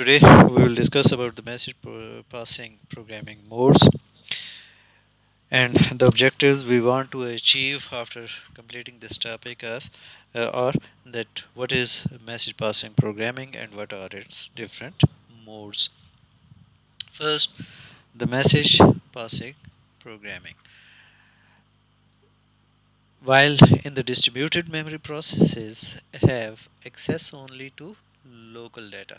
Today we will discuss about the message passing programming modes and the objectives we want to achieve after completing this topic are that what is message passing programming and what are its different modes. First, the message passing programming. While in the distributed memory processes have access only to local data,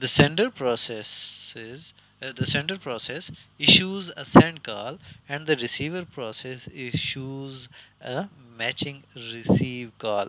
The sender process issues a send call and the receiver process issues a matching receive call.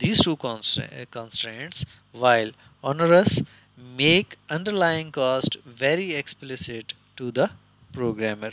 these two constraints while onerous make underlying cost very explicit to the programmer,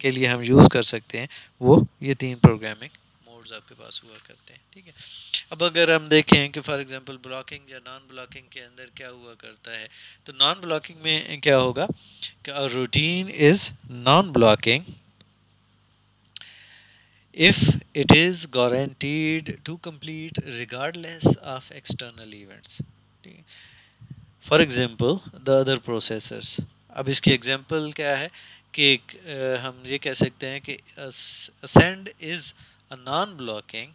کے لیے ہم use کر سکتے ہیں وہ یہ 3 programming modes آپ کے پاس ہوا کرتے ہیں. ٹھیک ہے. اب اگر ہم دیکھیں کہ فار ایگزامپل بلاکنگ یا نان بلاکنگ کے اندر کیا ہوا کرتا ہے, تو نان بلاکنگ میں کیا ہوگا کہ routine is non blocking if it is guaranteed to complete regardless of external events. For example, the other processors. اب اس کی ایگزامپل کیا ہے کہ ہم یہ کہہ سکتے ہیں کہ send is a non blocking.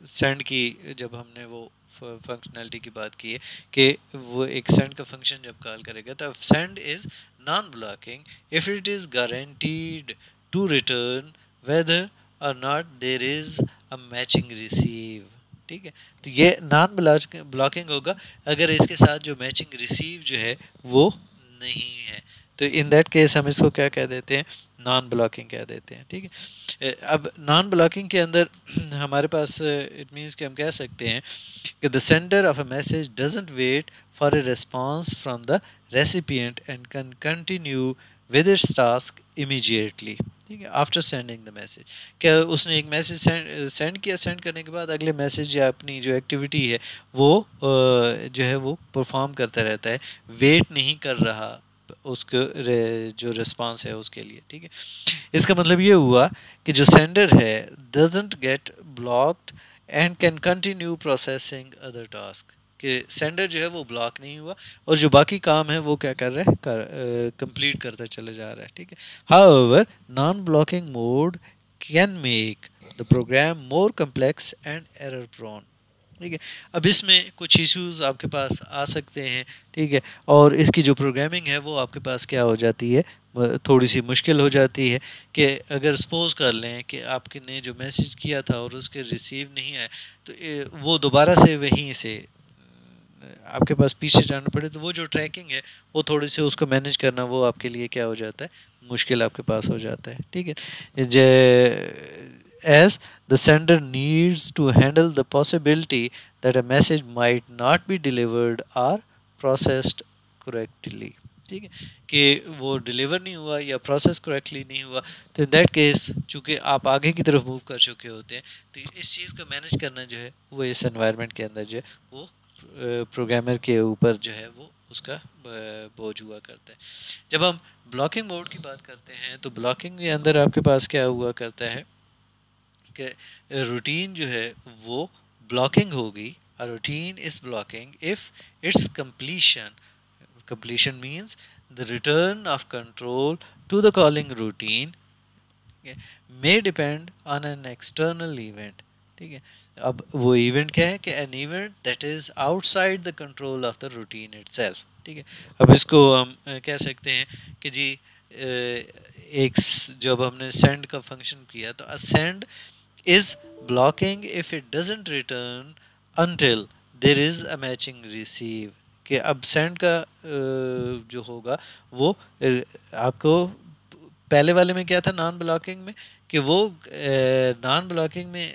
Send کی جب ہم نے وہ فنکشنالٹی کی بات کی ہے کہ وہ ایک سینڈ کا فنکشن جب کال کرے گا تو send us non blocking if it is guaranteed to return whether or not there is a matching receive. ٹھیک ہے. تو یہ نان بلاکنگ ہوگا اگر اس کے ساتھ جو میچنگ ریسیو جو ہے وہ نہیں ہے, تو ان دیٹ کیس ہم اس کو کیا کہہ دیتے ہیں, نان بلاکنگ کہہ دیتے ہیں. ٹھیک ہے. اب نان بلاکنگ کے اندر ہمارے پاس اٹ مینس کہ ہم کہہ سکتے ہیں کہ the sender of a message doesn't wait for a response from the recipient and can continue with its task immediately. ٹھیک ہے. آفٹر سینڈنگ دا میسیج, کیا اس نے ایک میسیج سینڈ کیا, سینڈ کرنے کے بعد اگلے میسیج یا اپنی جو ایکٹیویٹی ہے وہ جو ہے وہ پرفارم کرتا رہتا ہے, ویٹ نہیں کر رہا اس کو جو رسپانس ہے اس کے لیے. ٹھیک ہے. اس کا مطلب یہ ہوا کہ جو سینڈر ہے doesn't get blocked and can continue processing other task. کہ سینڈر جو ہے وہ بلاک نہیں ہوا اور جو باقی کام ہے وہ کیا کر رہا ہے, کمپلیٹ کرتا چلے جا رہا ہے. ٹھیک ہے. However, non-blocking mode can make the program more complex and error prone. ٹھیک ہے. اب اس میں کچھ ایشوز آپ کے پاس آ سکتے ہیں. ٹھیک ہے. اور اس کی جو پروگرامنگ ہے وہ آپ کے پاس کیا ہو جاتی ہے, تھوڑی سی مشکل ہو جاتی ہے. کہ اگر سپوز کر لیں کہ آپ نے جو میسیج کیا تھا اور اس کے ریسیو نہیں آئے تو وہ دوبارہ سے وہیں سے آپ کے پاس پیچھے جانا پڑے, تو وہ جو ٹریکنگ ہے وہ تھوڑی سی اس کو مینیج کرنا وہ آپ کے لیے کیا ہو جاتا ہے, مشکل آپ کے پاس ہو جاتا ہے. ٹھیک ہے. As the sender needs to handle the possibility that a message might not be delivered or processed correctly. ٹھیک ہے. کہ وہ ڈلیور نہیں ہوا یا پروسیس کریکٹلی نہیں ہوا, تو ان دیٹ کیس چونکہ آپ آگے کی طرف موو کر چکے ہوتے ہیں تو اس چیز کو مینیج کرنا جو ہے وہ اس انوائرمنٹ کے اندر جو ہے وہ پروگرامر کے اوپر جو ہے وہ اس کا بوجھ ہوا کرتا ہے. جب ہم بلاکنگ موڈ کی بات کرتے ہیں تو بلاکنگ کے اندر آپ کے پاس کیا ہوا کرتا ہے کہ روٹین جو ہے وہ بلاکنگ ہوگی. Routine is blocking if its completion means the return of control to the calling routine may depend on an external event. ٹھیک ہے. اب وہ ایونٹ کیا ہے کہ an event that is outside the control of the routine itself. ٹھیک ہے. اب اس کو ہم کہہ سکتے ہیں کہ جی ایک جب ہم نے سینڈ کا فنکشن کیا تو send is blocking if it doesn't return until there is a matching receive. کہ اب سینڈ کا جو ہوگا وہ آپ کو پہلے والے میں کیا تھا نان بلاکنگ میں کہ وہ نان بلاکنگ میں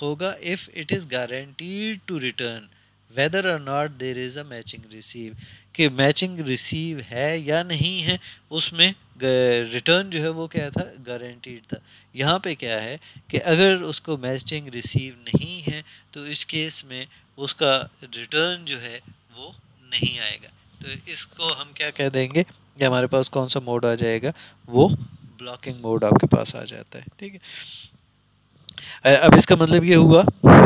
ہوگا if it is guaranteed to return whether or not there is a matching receive. کہ میچنگ ریسیو ہے یا نہیں ہے, اس میں ریٹرن جو ہے وہ کیا تھا, گارنٹیڈ تھا. یہاں پہ کیا ہے کہ اگر اس کو میچنگ ریسیو نہیں ہے تو اس کیس میں اس کا ریٹرن جو ہے وہ نہیں آئے گا. تو اس کو ہم کیا کہہ دیں گے کہ ہمارے پاس کون سا موڈ آ جائے گا, وہ بلاکنگ موڈ آپ کے پاس آ جاتا ہے. ٹھیک ہے. اب اس کا مطلب یہ ہوا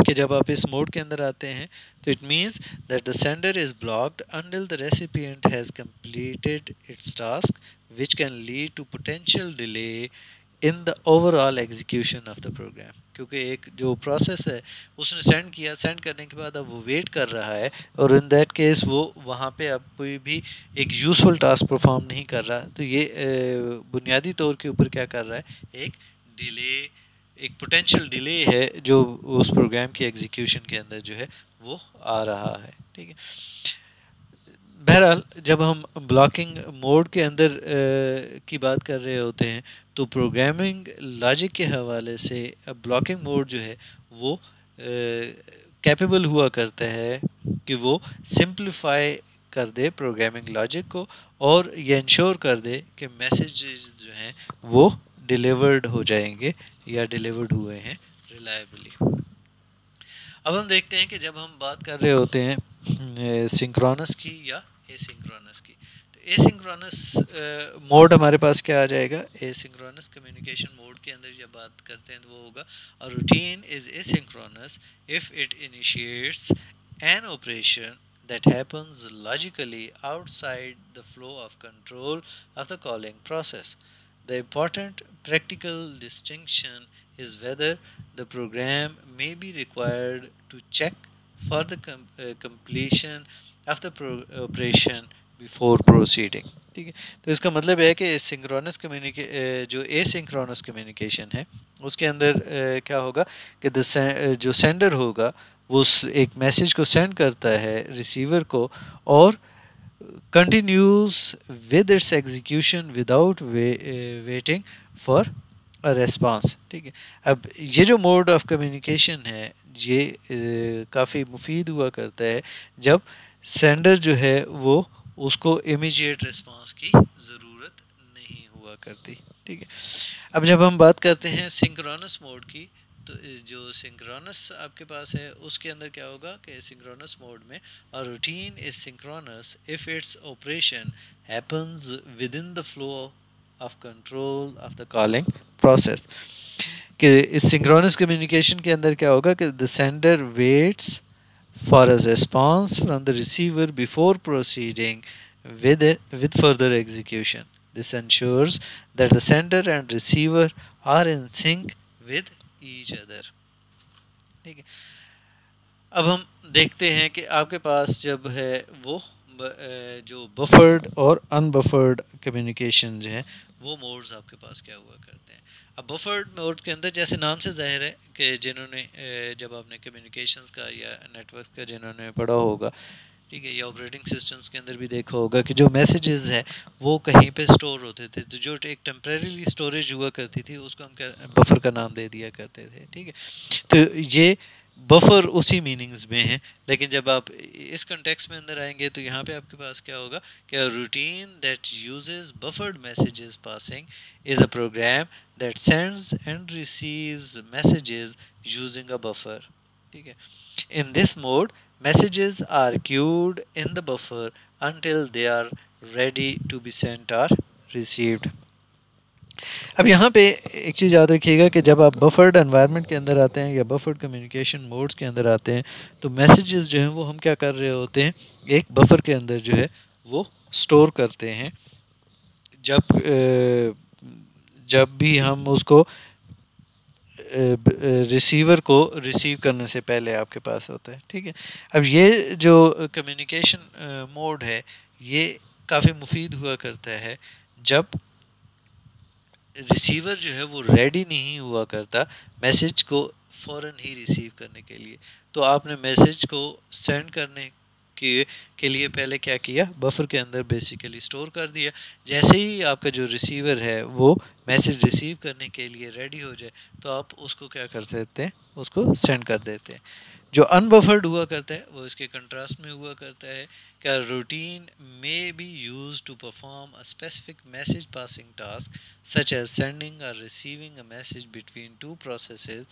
کہ جب آپ اس موڈ کے اندر آتے ہیں تو it means that the sender is blocked until the recipient has completed its task which can lead to potential delay in the overall execution of the program. کیونکہ ایک جو پروسیس ہے اس نے سینڈ کیا, سینڈ کرنے کے بعد اب وہ ویٹ کر رہا ہے اور ان دیٹ کیس وہ وہاں پہ اب کوئی بھی ایک یوزفل ٹاسک پرفارم نہیں کر رہا, تو یہ بنیادی طور کے اوپر کیا کر رہا ہے, ایک ڈیلے, ایک پوٹینشیل ڈیلے ہے جو اس پروگرام کی ایگزیکیوشن کے اندر جو ہے وہ آ رہا ہے. ٹھیک ہے. بہرحال جب ہم بلاکنگ موڈ کے اندر کی بات کر رہے ہوتے ہیں تو پروگرامنگ لاجک کے حوالے سے بلاکنگ موڈ جو ہے وہ کیپیبل ہوا کرتا ہے کہ وہ سمپلیفائی کر دے پروگرامنگ لاجک کو اور یہ انشور کر دے کہ میسیجز جو ہیں وہ ڈیلیورڈ ہو جائیں گے یا ڈیلیورڈ ہوئے ہیں ریلائبلی. اب ہم دیکھتے ہیں کہ جب ہم بات کر رہے ہوتے ہیں سنکرونس کی یا اے سنکرونس کی، تو اے سنکرونس موڈ ہمارے پاس کیا آ جائے گا؟ اے سنکرونس کمیونیکیشن موڈ کے اندر جب بات کرتے ہیں تو وہ ہوگا a routine is asynchronous if it initiates an operation that happens logically outside the flow of control of the calling process. The important practical distinction is whether the program may be required to check for the completion of the operation before proceeding. ٹھیک ہے، تو اس کا مطلب ہے کہ synchronous جو اے synchronous communication ہے اس کے اندر کیا ہوگا کہ جو سینڈر ہوگا وہ ایک میسیج کو سینڈ کرتا ہے ریسیور کو اور continues with its execution without waiting for a response. ٹھیک ہے، اب یہ جو موڈ آف کمیونیکیشن ہے یہ کافی مفید ہوا کرتا ہے جب سینڈر جو ہے وہ اس کو امیجیٹ ریسپانس کی ضرورت نہیں ہوا کرتی. ٹھیک ہے، اب جب ہم بات کرتے ہیں سنکرونس موڈ کی تو جو سنکرونس آپ کے پاس ہے اس کے اندر کیا ہوگا کہ سنکرونس موڈ میں a routine is synchronous if its operation happens within the flow of control of the calling process. کہ اس سنکرونس کمیونیکیشن کے اندر کیا ہوگا کہ the sender waits for a response from the receiver before proceeding with further execution. This ensures that the sender and receiver are in sync with each other. ٹھیک ہے، اب ہم دیکھتے ہیں کہ آپ کے پاس جب ہے وہ جو بفرڈ اور ان بفرڈ کمیونیکیشن جو ہیں وہ موڈز آپ کے پاس کیا ہوا کرتے ہیں. اب بفرڈ موڈ کے اندر جیسے نام سے ظاہر ہے کہ جنہوں نے جب آپ نے کمیونیکیشنز کا یا نیٹ ورکس کا جنہوں نے پڑھا ہوگا، ٹھیک ہے، یا آپریٹنگ سسٹمز کے اندر بھی دیکھا ہوگا کہ جو میسیجز ہیں وہ کہیں پہ سٹور ہوتے تھے، تو جو ایک ٹیمپریریلی سٹوریج ہوا کرتی تھی اس کو ہم بفر کا نام دے دیا کرتے تھے. ٹھیک ہے، تو یہ بفر اسی میننگز میں ہیں، لیکن جب آپ اس کنٹیکس میں اندر آئیں گے تو یہاں پہ آپ کے پاس کیا ہوگا کہ routine that uses buffered messages passing is a program that sends and receives messages using a buffer. ٹھیک ہے، ان دس mood messages are queued in the buffer until they are ready to be sent or received. اب یہاں پہ ایک چیز یاد رکھیے گا کہ جب آپ بفرڈ انوائرمنٹ کے اندر آتے ہیں یا بفرڈ کمیونیکیشن موڈز کے اندر آتے ہیں تو میسیجز جو ہیں وہ ہم کیا کر رہے ہوتے ہیں، ایک بفر کے اندر جو ہے وہ سٹور کرتے ہیں جب بھی ہم اس کو ریسیور کو ریسیو کرنے سے پہلے آپ کے پاس ہوتا ہے. ٹھیک ہے، اب یہ جو کمیونیکیشن موڈ ہے یہ کافی مفید ہوا کرتا ہے جب ریسیور جو ہے وہ ریڈی نہیں ہوا کرتا میسیج کو فوراً ہی ریسیو کرنے کے لیے. تو آپ نے میسیج کو سینڈ کرنے کے لیے پہلے کیا کیا، بفر کے اندر بیسیکلی سٹور کر دیا. جیسے ہی آپ کا جو ریسیور ہے وہ میسیج ریسیو کرنے کے لیے ریڈی ہو جائے تو آپ اس کو کیا کر دیتے ہیں، اس کو سینڈ کر دیتے ہیں. جو ان بفرڈ ہوا کرتا ہے وہ اس کے کنٹراسٹ میں ہوا کرتا ہے کہ routine may be used to perform a specific message passing task such as sending or receiving a message between two processes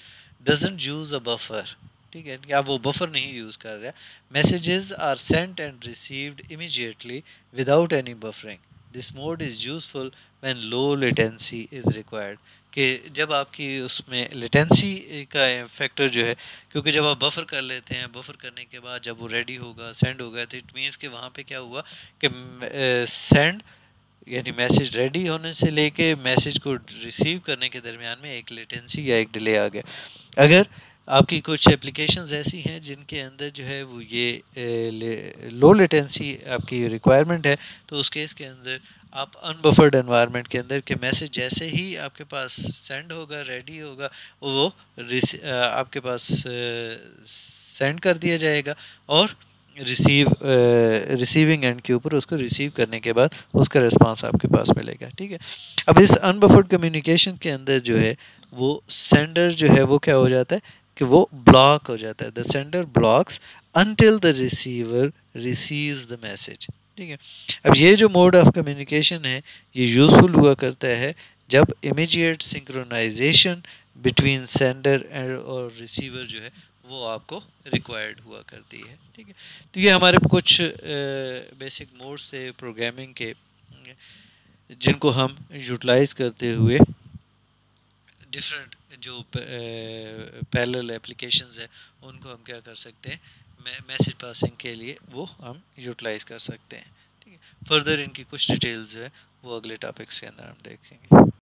doesn't use a buffer. ٹھیک ہے، یا وہ بفر نہیں یوز کر رہا. Messages are sent and received immediately without any buffering. This mode is useful when low latency is required. کہ جب آپ کی اس میں لیٹنسی کا فیکٹر جو ہے، کیونکہ جب آپ بفر کر لیتے ہیں، بفر کرنے کے بعد جب وہ ریڈی ہوگا، سینڈ ہوگا، تو اٹ مینس کہ وہاں پہ کیا ہوا کہ سینڈ یعنی میسیج ریڈی ہونے سے لے کے میسیج کو ریسیو کرنے کے درمیان میں ایک لیٹنسی یا ایک ڈیلے آ گیا. اگر آپ کی کچھ اپلیکیشنز ایسی ہیں جن کے اندر جو ہے وہ یہ لو لیٹنسی آپ کی ریکوائرمنٹ ہے، تو اس کیس کے اندر آپ ان بفرڈ انوائرمنٹ کے اندر کہ میسیج جیسے ہی آپ کے پاس سینڈ ہوگا، ریڈی ہوگا، وہ آپ کے پاس سینڈ کر دیا جائے گا اور ریسیونگ اینڈ کے اوپر اس کو ریسیو کرنے کے بعد اس کا ریسپانس آپ کے پاس ملے گا. ٹھیک ہے، اب اس ان بفرڈ کمیونیکیشن کے اندر جو ہے وہ سینڈر جو ہے وہ کیا ہو جاتا ہے کہ وہ بلاک ہو جاتا ہے. The sender blocks until the receiver receives the message. ٹھیک ہے، اب یہ جو موڈ آف کمیونیکیشن ہے یہ یوزفل ہوا کرتا ہے جب امیجیٹ سنکرونائزیشن بٹوین سینڈر اور ریسیور جو ہے وہ آپ کو ریکوائرڈ ہوا کرتی ہے. ٹھیک ہے. تو یہ ہمارے کچھ بیسک موڈس تھے پروگرامنگ کے جن کو ہم یوٹیلائز کرتے ہوئے ڈفرینٹ جو پیرلل اپلیکیشنز ہیں ان کو ہم کیا کر سکتے ہیں میسج پاسنگ کے لیے وہ ہم یوٹیلائز کر سکتے ہیں. ٹھیک ہے. فردر ان کی کچھ ڈیٹیلز جو ہے وہ اگلے ٹاپکس کے اندر ہم دیکھیں گے.